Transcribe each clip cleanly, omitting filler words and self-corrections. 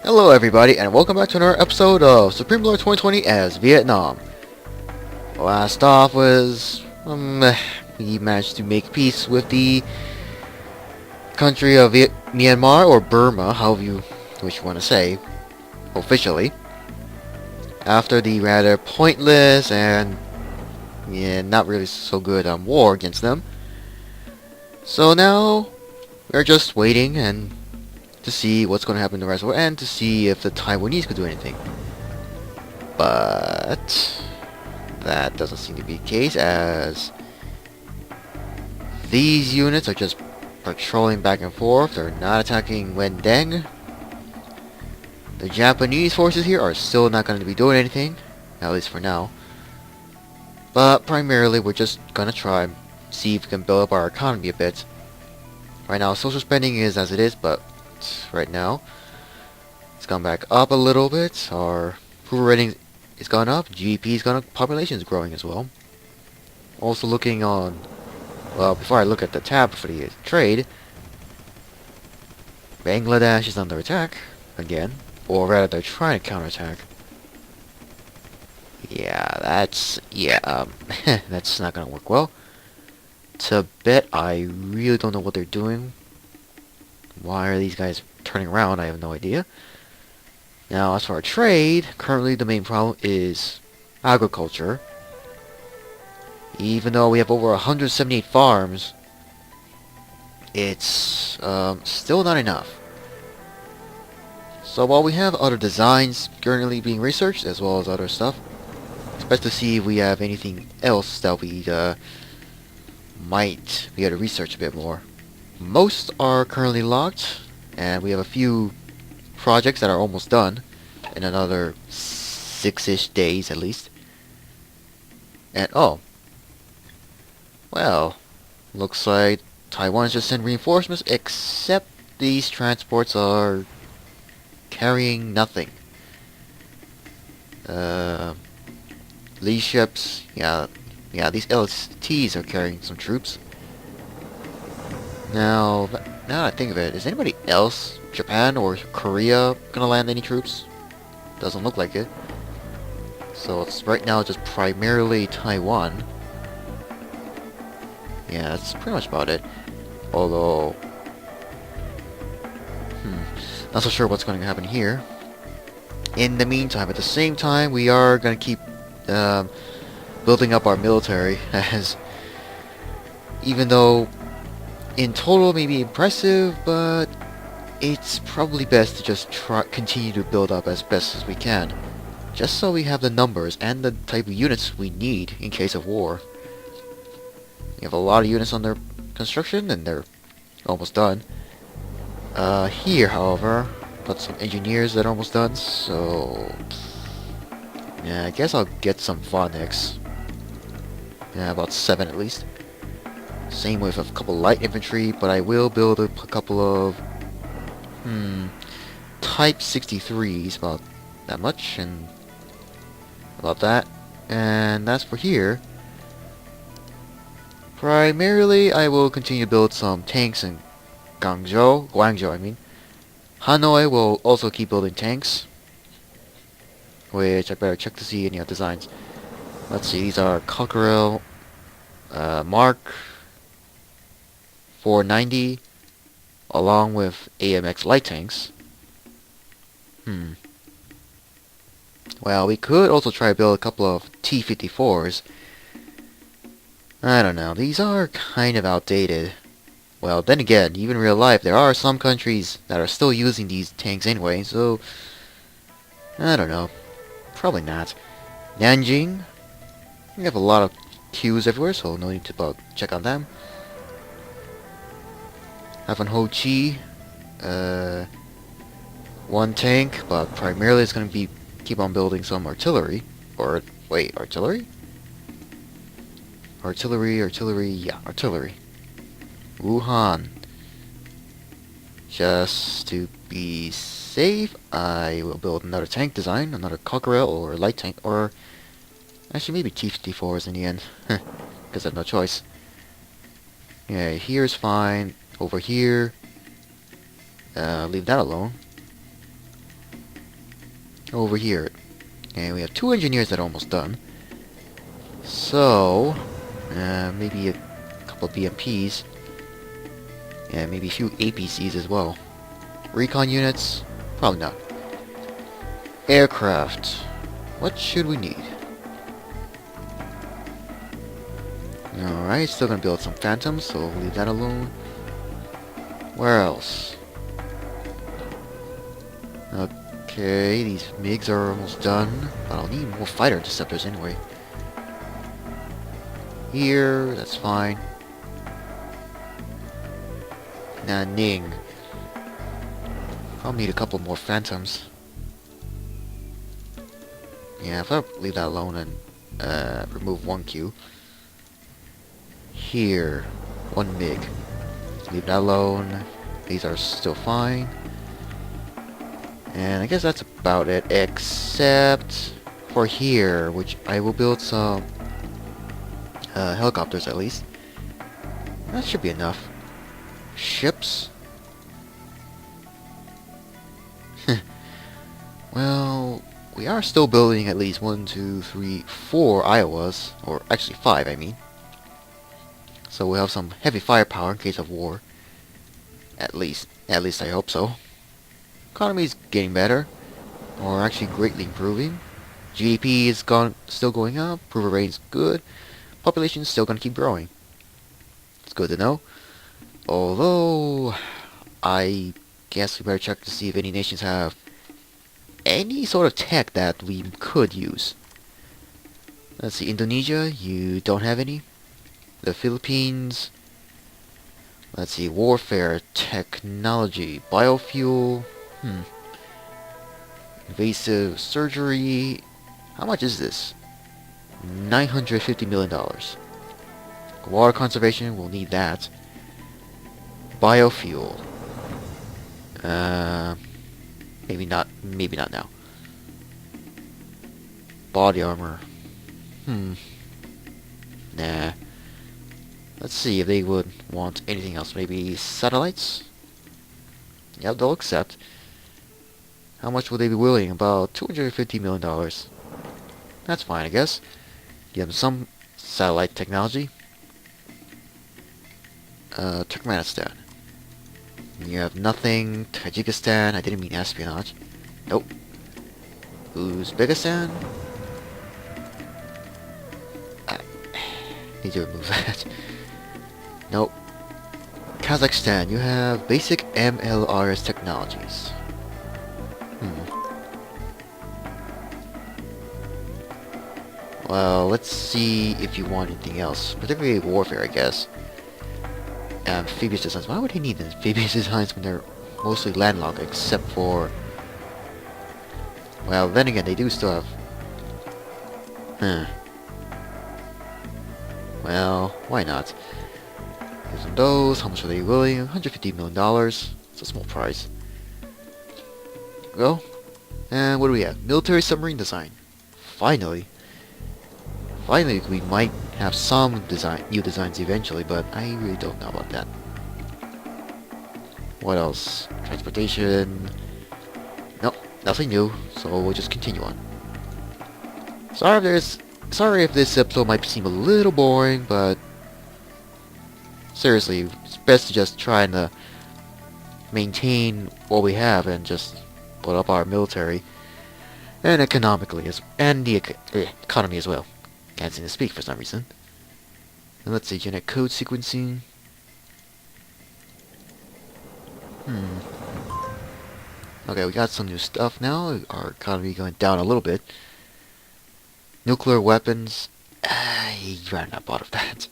Hello everybody, and welcome back to another episode of Supreme Lord 2020 as Vietnam. Last off was, we managed to make peace with the country of Myanmar, or Burma, however you wish you want to say, officially. After the rather pointless and, not really so good war against them. So now, we're just waiting and to see what's going to happen in the rest of the world, and to see if the Taiwanese could do anything. But that doesn't seem to be the case, as these units are just patrolling back and forth. They're not attacking Wendeng. The Japanese forces here are still not going to be doing anything, at least for now. But primarily, we're just going to try and see if we can build up our economy a bit. Right now, social spending is as it is, but right now it's gone back up a little bit. Our approval rating is gone up. GDP is gone up. Population is growing as well. Also looking on, well, before I look at the tab for the trade, Bangladesh is under attack again, or rather they're trying to counterattack. That's not gonna work well. Tibet, I really don't know what they're doing. Why are these guys turning around? I have no idea. Now, as for our trade, currently the main problem is agriculture. Even though we have over 178 farms, it's still not enough. So while we have other designs currently being researched, as well as other stuff, expect to see if we have anything else that we might be able to research a bit more. Most are currently locked, and we have a few projects that are almost done in another 6-ish days at least. And well, looks like Taiwan's just sent reinforcements, except these transports are carrying nothing. These ships, these LSTs are carrying some troops. Now that I think of it, is anybody else, Japan or Korea, gonna land any troops? Doesn't look like it. So it's right now just primarily Taiwan. Yeah, that's pretty much about it. Although, not so sure what's going to happen here. In the meantime, at the same time, we are going to keep building up our military, as even though in total may be impressive, but it's probably best to just continue to build up as best as we can, just so we have the numbers and the type of units we need in case of war. We have a lot of units under construction, and they're almost done. Here, however, got some engineers that are almost done, so yeah, I guess I'll get some Phonics. Yeah, about 7 at least. Same with a couple light infantry, but I will build a couple of Type 63s, about that much, and about that. And as for here, primarily I will continue to build some tanks in Guangzhou I mean. Hanoi will also keep building tanks, which I better check to see any other designs. Let's see, these are Cockerel, Mark 490, along with AMX light tanks. Well, we could also try to build a couple of T-54s. I don't know, these are kind of outdated. Well, then again, even in real life, there are some countries that are still using these tanks anyway, so I don't know. Probably not. Nanjing, we have a lot of queues everywhere, so no need to check on them. Having Ho Chi, one tank, but primarily it's going to be keep on building some artillery. Or wait, artillery? Artillery, yeah, artillery. Wuhan. Just to be safe, I will build another tank design, another Cockerel or light tank, or actually maybe T-54s in the end, because I have no choice. Yeah, here's fine. Over here, leave that alone. over here. And we have 2 engineers that are almost done. So, maybe a couple of BMPs. And maybe a few APCs as well. Recon units? Probably not. Aircraft. What should we need? Alright, still gonna build some Phantoms, so we'll leave that alone. Where else? Okay, these MiGs are almost done, but I'll need more fighter interceptors anyway. Here, that's fine. Nanning. I'll need a couple more Phantoms. Yeah, if I leave that alone and remove 1 Q. Here, 1 MiG. Leave that alone. These are still fine. And I guess that's about it, except for here, which I will build some helicopters at least. That should be enough. Ships? Well, we are still building at least 1, 2, 3, 4 Iowas, or actually 5, I mean. So we'll have some heavy firepower in case of war. At least I hope so. Economy is getting better, or actually greatly improving. GDP is still going up. Approval rate is good. Population is still gonna keep growing. It's good to know. Although, I guess we better check to see if any nations have any sort of tech that we could use. Let's see, Indonesia, you don't have any. The Philippines, let's see, warfare, technology, biofuel, invasive surgery. How much is this? $950 million. Water conservation, we'll need that. Biofuel. Maybe not now. Body armor. Nah. Let's see if they would want anything else. Maybe satellites? Yeah, they'll accept. How much would they be willing? About $250 million. That's fine, I guess. Give them some satellite technology. Turkmenistan. You have nothing. Tajikistan. I didn't mean espionage. Nope. Uzbekistan. Need to remove that. Nope. Kazakhstan. You have basic MLRS technologies. Well, let's see if you want anything else. Particularly warfare, I guess. Amphibious designs. Why would he need amphibious designs when they're mostly landlocked, except for... Well, then again, they do still have... Well, why not? Here's some those. How much are they willing? $150 million. It's a small price. Go. And what do we have? Military submarine design. Finally. Finally, we might have some new designs eventually, but I really don't know about that. What else? Transportation. Nope, nothing new, so we'll just continue on. Sorry if this episode might seem a little boring, but seriously, it's best to just try and maintain what we have and just put up our military and economically and the economy as well. Can't seem to speak for some reason. And let's see, genetic code sequencing. Okay, we got some new stuff now. Our economy going down a little bit. Nuclear weapons. I'd rather not bother with that.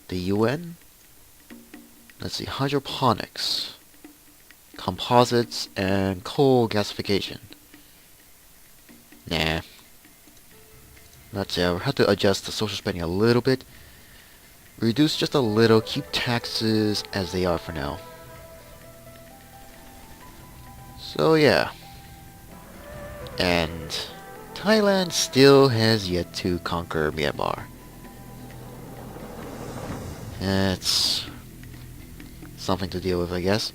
The UN. Let's see, hydroponics, composites, and coal gasification. Nah. Let's see, I'll have to adjust the social spending a little bit. Reduce just a little, keep taxes as they are for now. So yeah. And Thailand still has yet to conquer Myanmar. It's something to deal with, I guess.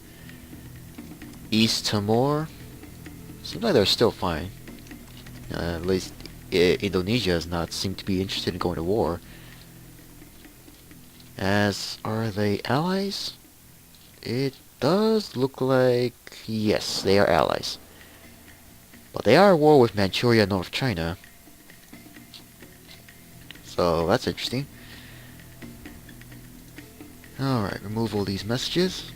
East Timor. Seems like they're still fine. At least Indonesia does not seem to be interested in going to war. As are they allies? It does look like yes, they are allies. But they are at war with Manchuria and North China. So that's interesting. Alright, remove all these messages.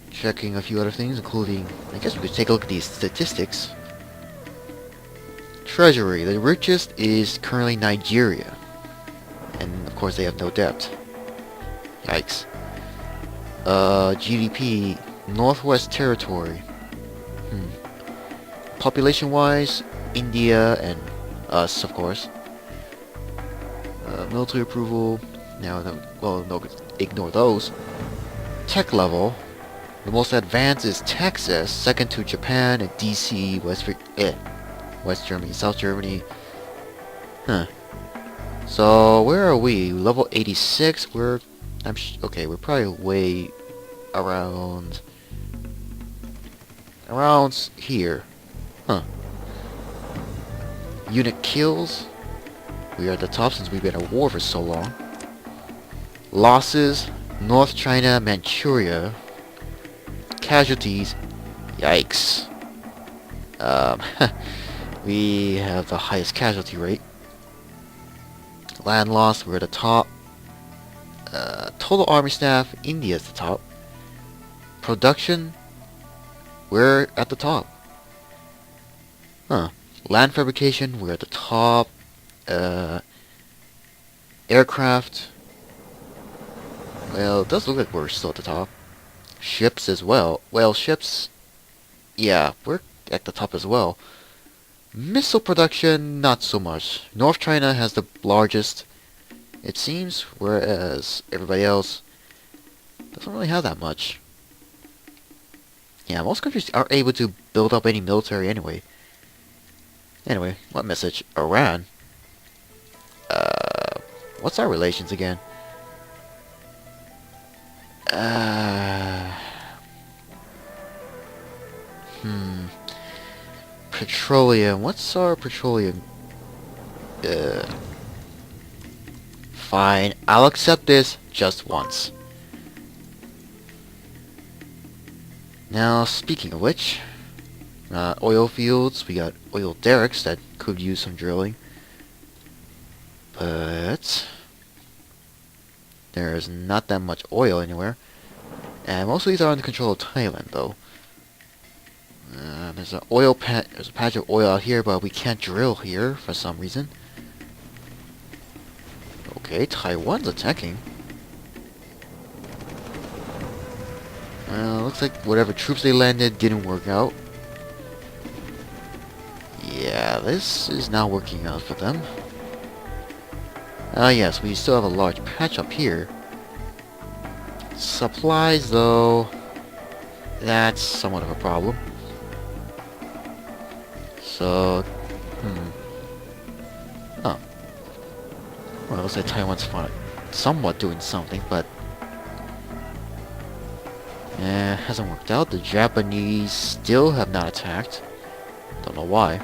Checking a few other things, including, I guess we could take a look at these statistics. Treasury, the richest is currently Nigeria. And of course they have no debt. Yikes. GDP, Northwest Territory. Population-wise, India and us, of course. Military approval, well, no, ignore those. Tech level, the most advanced is Texas, second to Japan and DC, West Germany, South Germany. So where are we? Level 86. Okay. We're probably way around here. Unit kills. We are at the top since we've been at war for so long. Losses. North China, Manchuria. Casualties. Yikes. We have the highest casualty rate. Land loss, we're at the top. Total army staff, India's the top. Production, we're at the top. Land fabrication, we're at the top. Aircraft, well, it does look like we're still at the top. Ships as well. Well, ships, yeah, we're at the top as well. Missile production, not so much. North China has the largest, it seems, whereas everybody else doesn't really have that much. Yeah, most countries aren't able to build up any military anyway. Anyway, what message? Iran? What's our relations again? Petroleum. What's our petroleum? Fine. I'll accept this just once. Now, speaking of which, oil fields. We got oil derricks that could use some drilling. But there's not that much oil anywhere. And most of these are under control of Thailand, though. There's a patch of oil out here, but we can't drill here for some reason. Okay, Taiwan's attacking. Looks like whatever troops they landed didn't work out. Yeah, this is not working out for them. Yes, we still have a large patch up here. Supplies, though, that's somewhat of a problem. So, oh. Well, it looks like Taiwan's somewhat doing something, but hasn't worked out. The Japanese still have not attacked. Don't know why.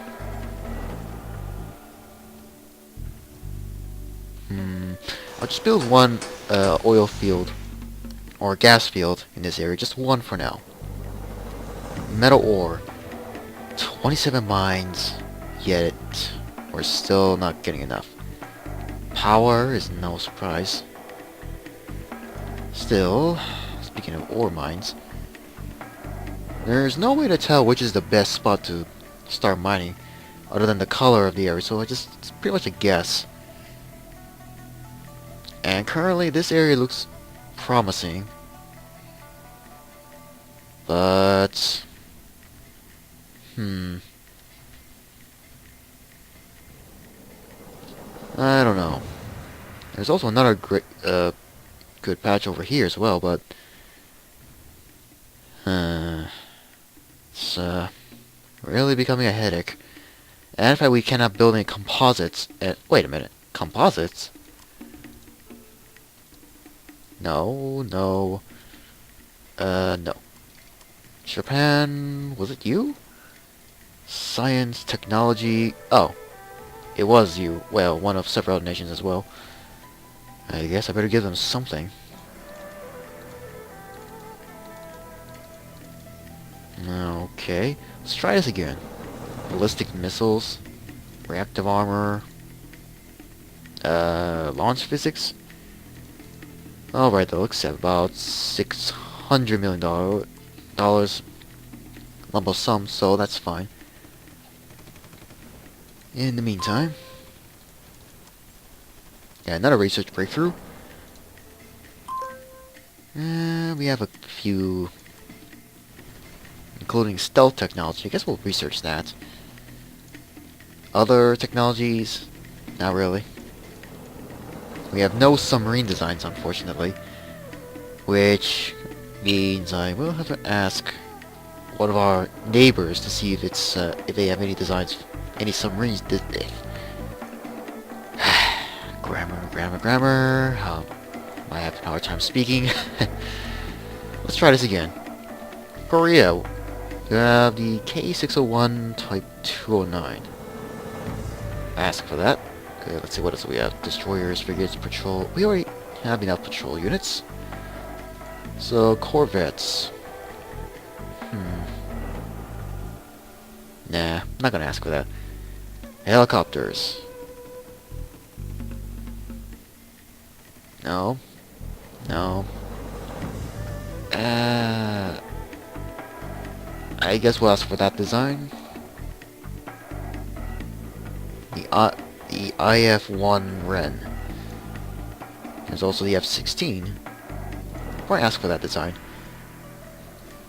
I'll just build one oil field or gas field in this area, just one for now. Metal ore, 27 mines, yet we're still not getting enough. Power is no surprise. Still, speaking of ore mines, there's no way to tell which is the best spot to start mining other than the color of the area, so it's pretty much a guess. And currently this area looks promising, but I don't know. There's also another great good patch over here as well, but it's really becoming a headache. And in fact, we cannot build any composites. Wait a minute, composites? No. No. Japan, was it you? Science, technology. Oh, it was you. Well, one of several nations as well. I guess I better give them something. Okay, let's try this again. Ballistic missiles, reactive armor, launch physics. Alright, that looks at about $600 million lump sum, so that's fine. In the meantime, yeah, another research breakthrough. We have a few, including stealth technology. I guess we'll research that. Other technologies, not really. We have no submarine designs, unfortunately, which means I will have to ask one of our neighbors to see if it's if they have any designs, any submarines. Grammar. I have a hard time speaking. Let's try this again. Korea. You have the K601 Type 209. Ask for that. Okay, let's see what else we have. Destroyers, frigates, patrol. We already have enough patrol units. So, corvettes. Nah, I'm not gonna ask for that. Helicopters. No. No. I guess we'll ask for that design. The IF-1 Ren. There's also the F-16. Why ask for that design?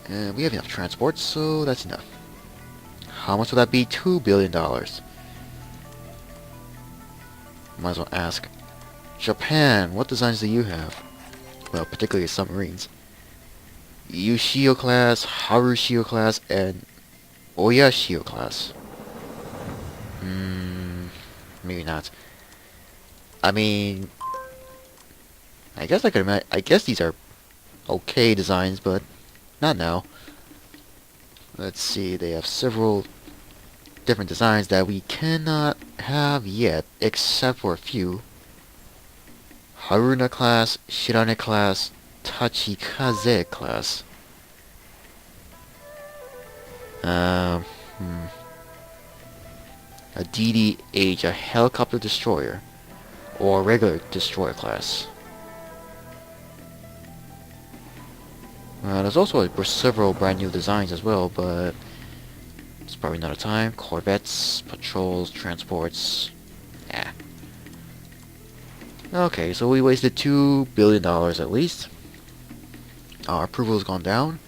We have enough transport, so that's enough. How much would that be? $2 billion. Might as well ask. Japan, what designs do you have? Well, particularly submarines. Yushio class, Harushio class, and Oyashio class. Maybe not. I mean, I guess I could imagine. I guess these are okay designs, but not now. Let's see. They have several different designs that we cannot have yet, except for a few. Haruna class, Shirane class, Tachikaze class. A DDH, a helicopter destroyer, or a regular destroyer class. There's also several brand new designs as well, but it's probably not a time. Corvettes, patrols, transports. Yeah. Okay, so we wasted $2 billion at least. Our approval has gone down.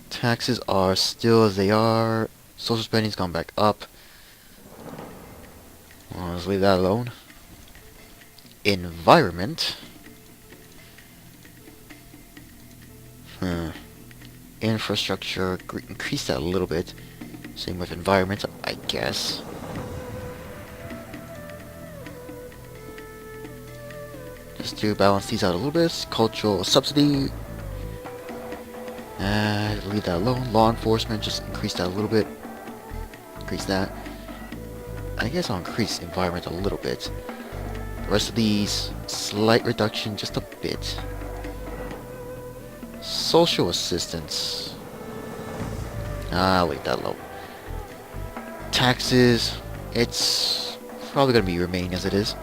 Taxes are still as they are. Social spending's gone back up. Well, let's leave that alone. Environment. Infrastructure, increase that a little bit. Same with environment, I guess. Just to balance these out a little bit. Cultural subsidy. Leave that alone. Law enforcement, just increase that a little bit. Increase that. I guess I'll increase environment a little bit. The rest of these, slight reduction, just a bit. Social assistance. I'll leave that low. Taxes, it's probably going to be remaining as it is.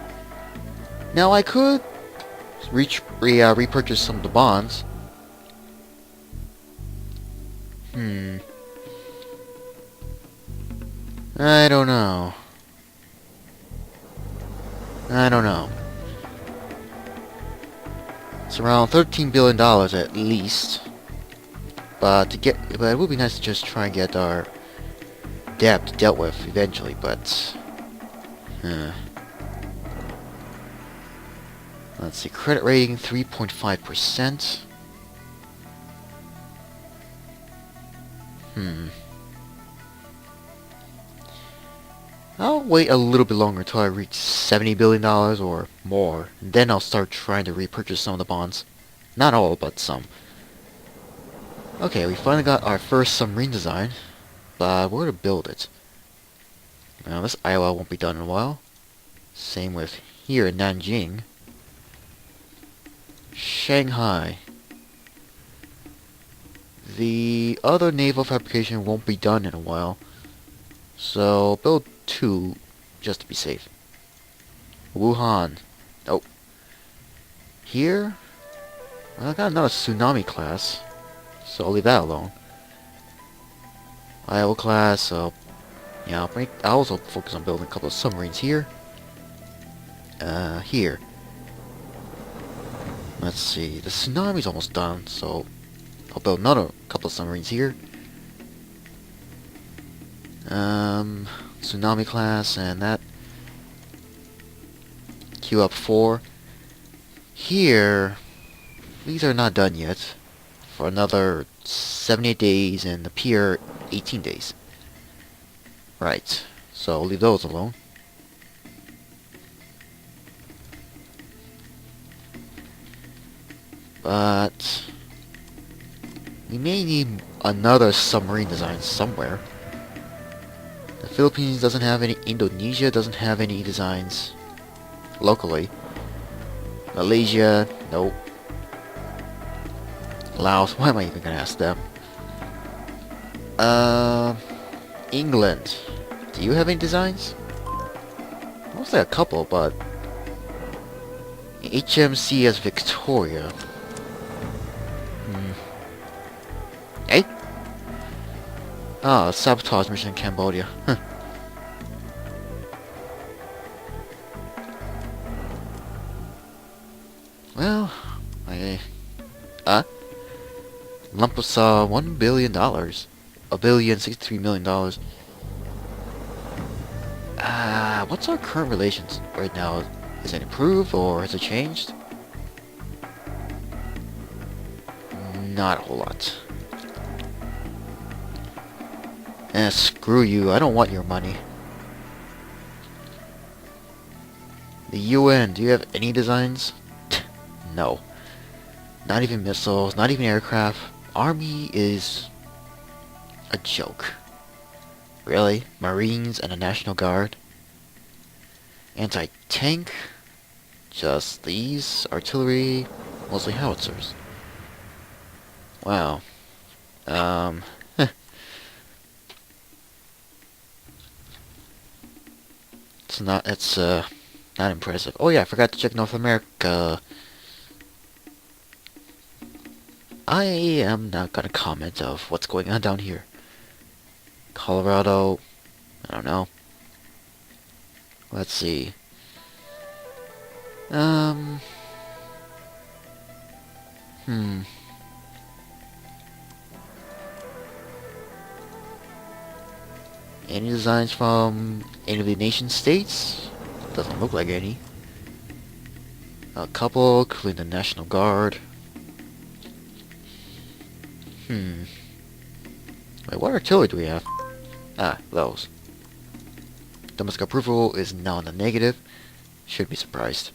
Now I could repurchase some of the bonds. I don't know. It's around $13 billion at least. But it would be nice to just try and get our debt dealt with eventually, but let's see, credit rating 3.5%. I'll wait a little bit longer until I reach $70 billion or more, and then I'll start trying to repurchase some of the bonds. Not all, but some. Okay, we finally got our first submarine design. but where to build it? Now this Iowa won't be done in a while. Same with here in Nanjing. Shanghai. The other naval fabrication won't be done in a while. So build 2 just to be safe. Wuhan. Oh. Here? Well, I got another tsunami class. So I'll leave that alone. Iowa class, so yeah, I'll also focus on building a couple of submarines here. Here. Let's see, the tsunami's almost done, so I'll build another couple of submarines here. Tsunami class and that. Queue up 4. Here, these are not done yet. For another 78 days and the pier 18 days. Right, so I'll leave those alone. But we may need another submarine design somewhere. The Philippines doesn't have any, Indonesia doesn't have any designs locally. Malaysia, nope. Laos, why am I even gonna ask them? England, do you have any designs? Mostly a couple, but HMCS Victoria. Hey? Ah, sabotage mission in Cambodia. Well, lump of $1 billion. $1,063,000,000. What's our current relations right now? Is it improved or has it changed? Not a whole lot. Screw you, I don't want your money. The UN, do you have any designs? No. Not even missiles, not even aircraft. Army is a joke. Really? Marines and a National Guard? Anti-tank? Just these? Artillery? Mostly howitzers. Wow. It's not impressive. Oh yeah, I forgot to check North America. I am not gonna comment of what's going on down here. Colorado, I don't know. Let's see. Any designs from any of the nation states? Doesn't look like any. A couple, including the National Guard. Wait, what artillery do we have? Ah, those. Domestic approval is now in the negative. Should be surprised.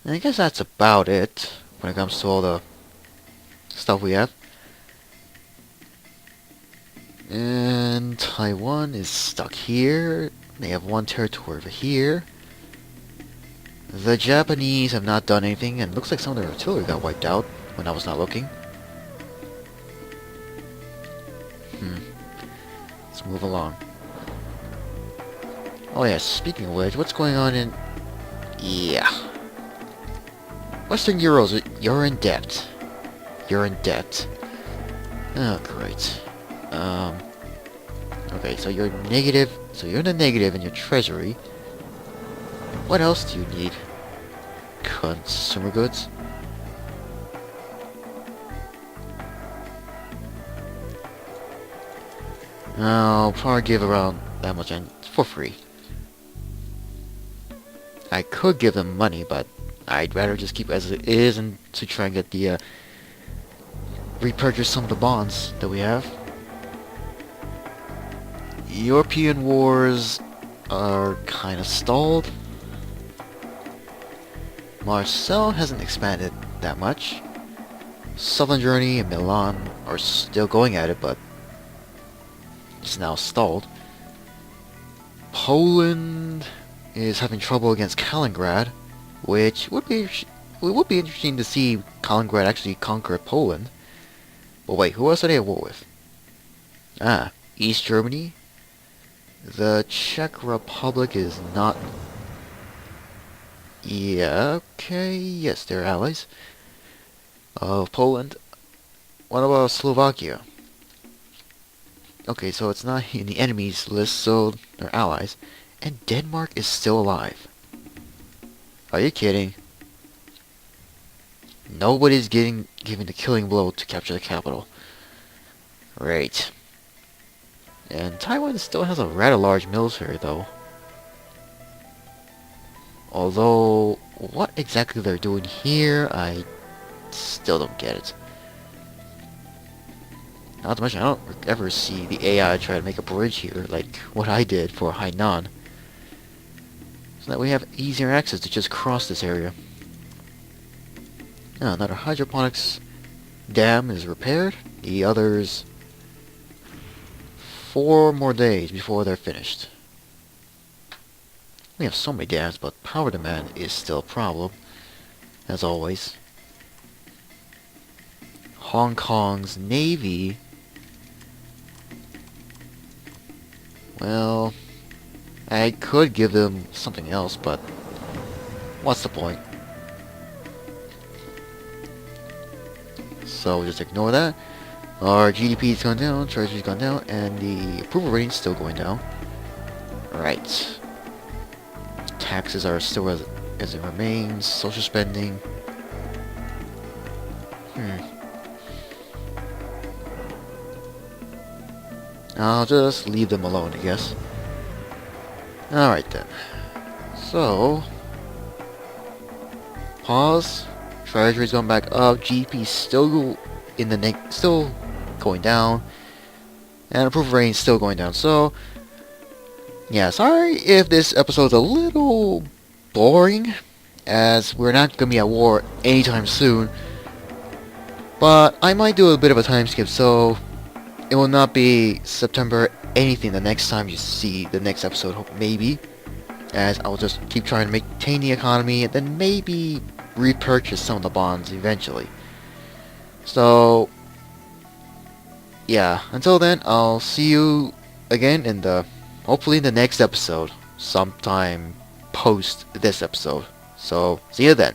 And I guess that's about it when it comes to all the stuff we have. And Taiwan is stuck here. They have one territory over here. The Japanese have not done anything, and it looks like some of their artillery got wiped out when I was not looking. Let's move along. Oh yeah, speaking of which, what's going on in... Yeah. Western Euros, you're in debt. You're in debt. Oh, great. Okay, so you're negative. So you're in the negative in your treasury. What else do you need? Consumer goods? I'll probably give around that much and for free. I could give them money, but I'd rather just keep it as it is and to try and get the repurchase some of the bonds that we have. European wars are kind of stalled. Marseille hasn't expanded that much. Southern Germany and Milan are still going at it, but It's now stalled. Poland is having trouble against Kaliningrad, which would be interesting to see Kaliningrad actually conquer Poland. But wait, who else are they at war with? Ah, East Germany. The Czech Republic is not. Yeah, okay, yes, they're allies of Poland. What about Slovakia? Okay, so it's not in the enemies list, so they're allies. And Denmark is still alive. Are you kidding? Nobody's giving the killing blow to capture the capital. Right. And Taiwan still has a rather large military, though. Although, what exactly they're doing here, I still don't get it. Not to mention, I don't ever see the AI try to make a bridge here, like what I did for Hainan. So that we have easier access to just cross this area. Now, another hydroponics dam is repaired. The others 4 more days before they're finished. We have so many dams, but power demand is still a problem, as always. Hong Kong's navy, well, I could give them something else, but what's the point? So just ignore that. Our GDP is going down, Treasury's gone down, and the approval rating's still going down. Right. Taxes are still as it remains. Social spending. I'll just leave them alone, I guess. Alright then. So, pause. Treasury's going back up. GDP still in the still going down, and approval rating still going down. So, yeah, sorry if this episode's a little boring, as we're not gonna be at war anytime soon. But I might do a bit of a time skip, so it will not be September anything the next time you see the next episode, maybe. As I'll just keep trying to maintain the economy and then maybe repurchase some of the bonds eventually. So, yeah, until then, I'll see you again in hopefully in the next episode, sometime post this episode. So, see you then.